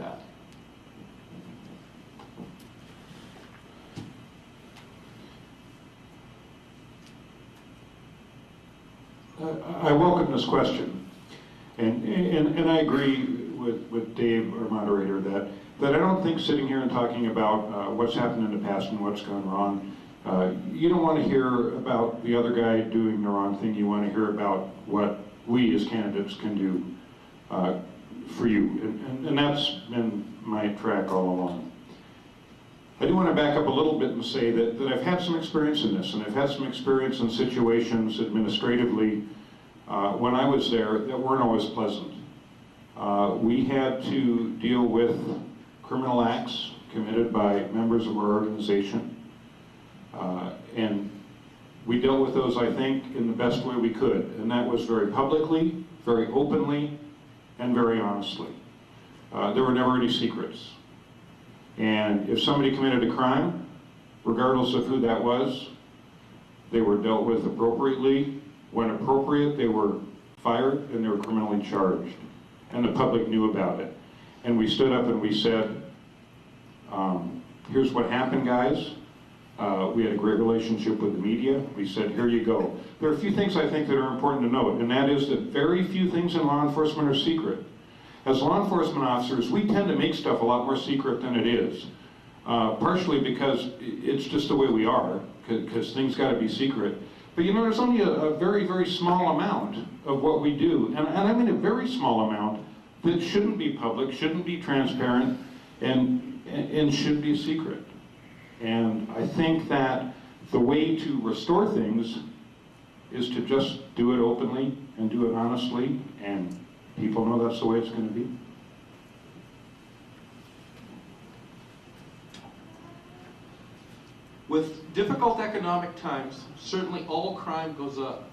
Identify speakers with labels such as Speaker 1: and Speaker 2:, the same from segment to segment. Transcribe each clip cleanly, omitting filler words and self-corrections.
Speaker 1: that.
Speaker 2: I welcome this question, and I agree with Dave, our moderator, that I don't think sitting here and talking about what's happened in the past and what's gone wrong, you don't want to hear about the other guy doing the wrong thing. You want to hear about what we as candidates can do for you, and that's been my track all along. I do want to back up a little bit and say that I've had some experience in this, and I've had some experience in situations administratively when I was there that weren't always pleasant. We had to deal with criminal acts committed by members of our organization, and we dealt with those, I think, in the best way we could, and that was very publicly, very openly, and very honestly. There were never any secrets. And if somebody committed a crime, regardless of who that was, they were dealt with appropriately. When appropriate, they were fired and they were criminally charged. And the public knew about it. And we stood up and we said, here's what happened, guys. We had a great relationship with the media. We said, here you go. There are a few things I think that are important to note, and that is that very few things in law enforcement are secret. As law enforcement officers, we tend to make stuff a lot more secret than it is. Partially because it's just the way we are, because things got to be secret. But you know, there's only a very, very small amount of what we do, and I mean a very small amount, that shouldn't be public, shouldn't be transparent, and should be secret. And I think that the way to restore things is to just do it openly and do it honestly, and people know that's the way it's going to be.
Speaker 3: With difficult economic times, certainly all crime goes up.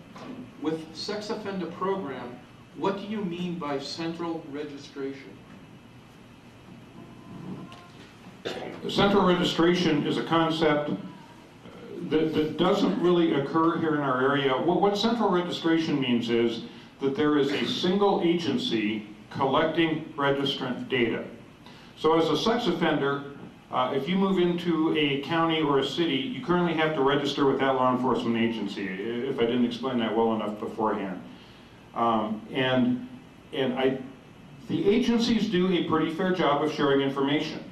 Speaker 3: With sex offender program, what do you mean by central registration?
Speaker 2: Central registration is a concept that doesn't really occur here in our area. What central registration means is that there is a single agency collecting registrant data. So as a sex offender, if you move into a county or a city, you currently have to register with that law enforcement agency, if I didn't explain that well enough beforehand. The agencies do a pretty fair job of sharing information.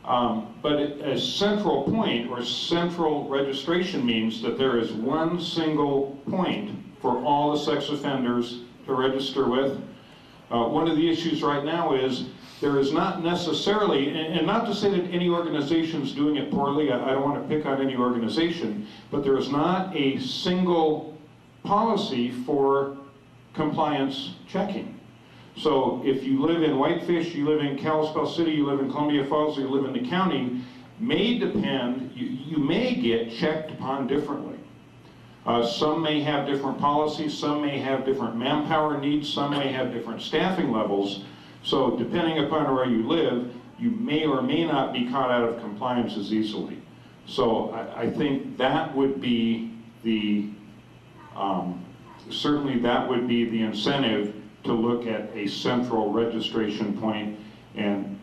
Speaker 2: But a central point or central registration means that there is one single point for all the sex offenders to register with. One of the issues right now is there is not necessarily, and not to say that any organization is doing it poorly, I don't want to pick on any organization, but there is not a single policy for compliance checking. So if you live in Whitefish, you live in Kalispell City, you live in Columbia Falls, or you live in the county, may depend, you may get checked upon differently. Some may have different policies, some may have different manpower needs, some may have different staffing levels. So depending upon where you live, you may or may not be caught out of compliance as easily. So I think that would be the, certainly that would be the incentive to look at a central registration point and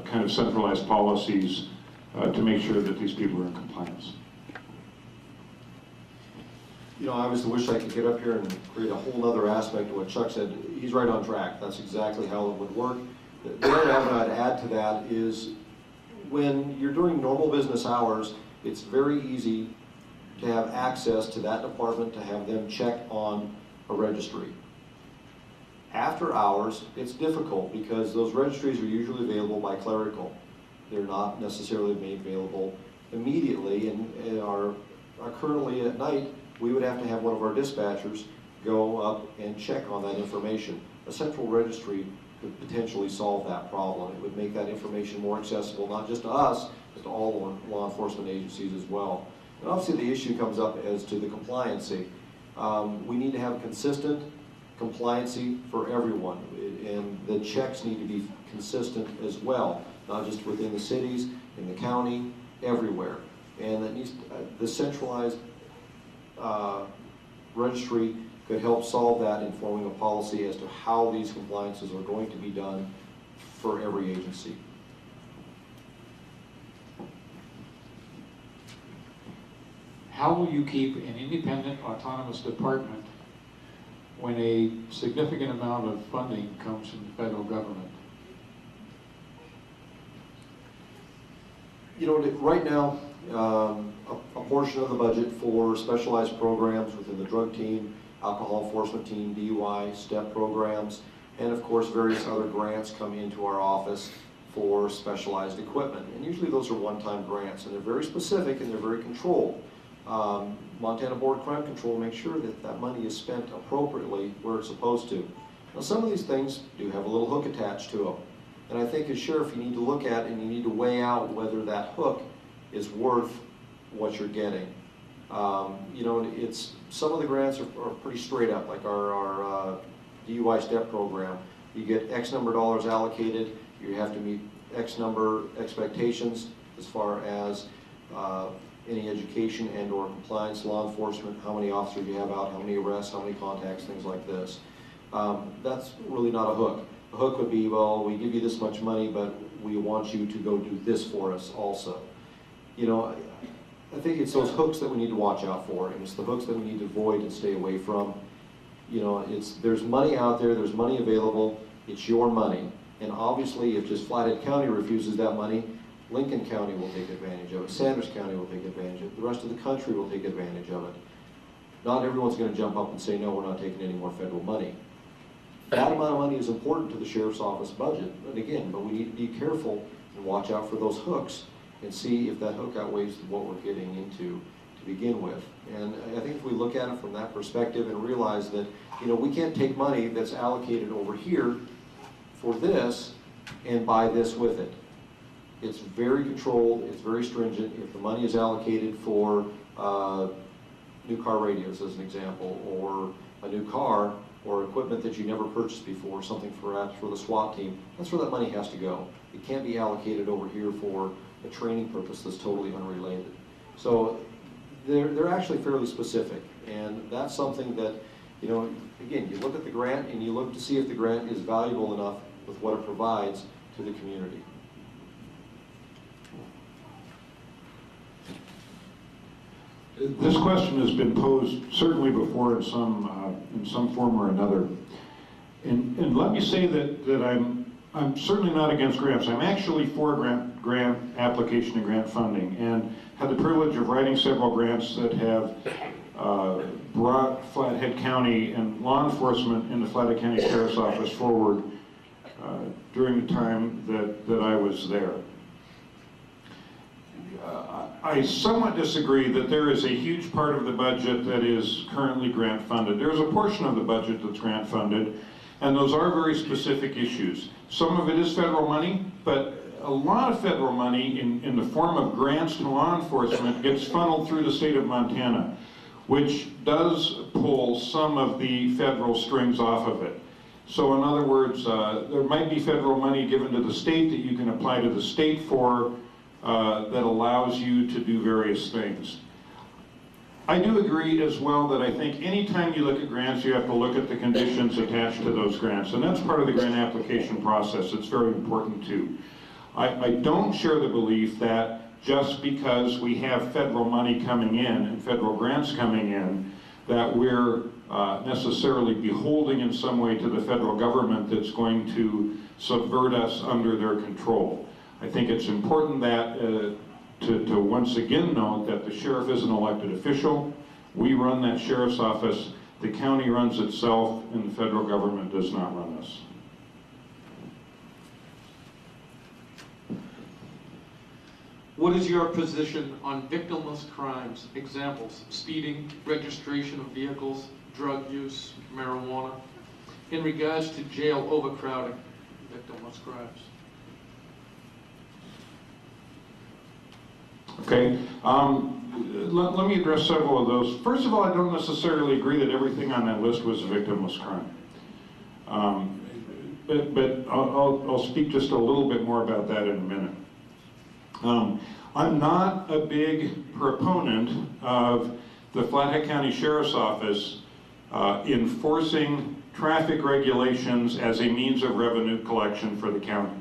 Speaker 2: kind of centralized policies to make sure that these people are in compliance.
Speaker 1: You know, I obviously wish I could get up here and create a whole other aspect of what Chuck said. He's right on track. That's exactly how it would work. The other element I'd add to that is when you're doing normal business hours, it's very easy to have access to that department, to have them check on a registry. After hours, it's difficult because those registries are usually available by clerical. They're not necessarily made available immediately and are currently at night. We would have to have one of our dispatchers go up and check on that information. A central registry could potentially solve that problem. It would make that information more accessible, not just to us, but to all law enforcement agencies as well. And obviously the issue comes up as to the compliancy. We need to have consistent compliancy for everyone, and the checks need to be consistent as well, not just within the cities, in the county, everywhere. And that needs the centralized registry could help solve that in forming a policy as to how these compliances are going to be done for every agency.
Speaker 4: How will you keep an independent, autonomous department when a significant amount of funding comes from the federal government?
Speaker 1: You know, right now, a portion of the budget for specialized programs within the drug team, alcohol enforcement team, DUI, STEP programs, and of course various other grants come into our office for specialized equipment. And usually those are one-time grants, and they're very specific and they're very controlled. Montana Board of Crime Control makes sure that that money is spent appropriately where it's supposed to. Now some of these things do have a little hook attached to them. And I think as sheriff you need to look at and you need to weigh out whether that hook is worth what you're getting. You know, it's, some of the grants are pretty straight up, like our DUI STEP program. You get X number of dollars allocated, you have to meet X number expectations as far as any education and or compliance, law enforcement, how many officers you have out, how many arrests, how many contacts, things like this. That's really not a hook. A hook would be, well, we give you this much money, but we want you to go do this for us also. You know, I think it's those hooks that we need to watch out for, and it's the hooks that we need to avoid and stay away from. You know, there's money out there, there's money available, it's your money. And obviously, if just Flathead County refuses that money, Lincoln County will take advantage of it, Sanders County will take advantage of it, the rest of the country will take advantage of it. Not everyone's going to jump up and say, no, we're not taking any more federal money. That amount of money is important to the sheriff's office budget, but again, we need to be careful and watch out for those hooks and see if that hook outweighs what we're getting into to begin with. And I think if we look at it from that perspective and realize that, you know, we can't take money that's allocated over here for this and buy this with it. It's very controlled, it's very stringent. If the money is allocated for new car radios as an example, or a new car, or equipment that you never purchased before, something for the SWAT team, that's where that money has to go. It can't be allocated over here for a training purpose that's totally unrelated. So they're actually fairly specific, and that's something that, you know, again, you look at the grant and you look to see if the grant is valuable enough with what it provides to the community.
Speaker 2: This question has been posed certainly before in some form or another. And let me say that I'm certainly not against grants. I'm actually for grant application and grant funding, and had the privilege of writing several grants that have brought Flathead County and law enforcement in the Flathead County Sheriff's Office forward during the time that I was there. I somewhat disagree that there is a huge part of the budget that is currently grant funded. There's a portion of the budget that's grant funded, and those are very specific issues. Some of it is federal money, but a lot of federal money in the form of grants to law enforcement gets funneled through the state of Montana, which does pull some of the federal strings off of it. So in other words, there might be federal money given to the state that you can apply to the state for, that allows you to do various things. I do agree as well that I think anytime you look at grants, you have to look at the conditions attached to those grants, and that's part of the grant application process. It's very important too. I don't share the belief that just because we have federal money coming in and federal grants coming in, that we're necessarily beholden in some way to the federal government that's going to subvert us under their control. I think it's important that to once again note that the sheriff is an elected official. We run that sheriff's office, the county runs itself, and the federal government does not run us.
Speaker 3: What is your position on victimless crimes? Examples: speeding, registration of vehicles, drug use, marijuana. In regards to jail overcrowding, victimless crimes.
Speaker 2: Okay, let me address several of those. First of all, I don't necessarily agree that everything on that list was a victimless crime. But I'll speak just a little bit more about that in a minute. I'm not a big proponent of the Flathead County Sheriff's Office enforcing traffic regulations as a means of revenue collection for the county.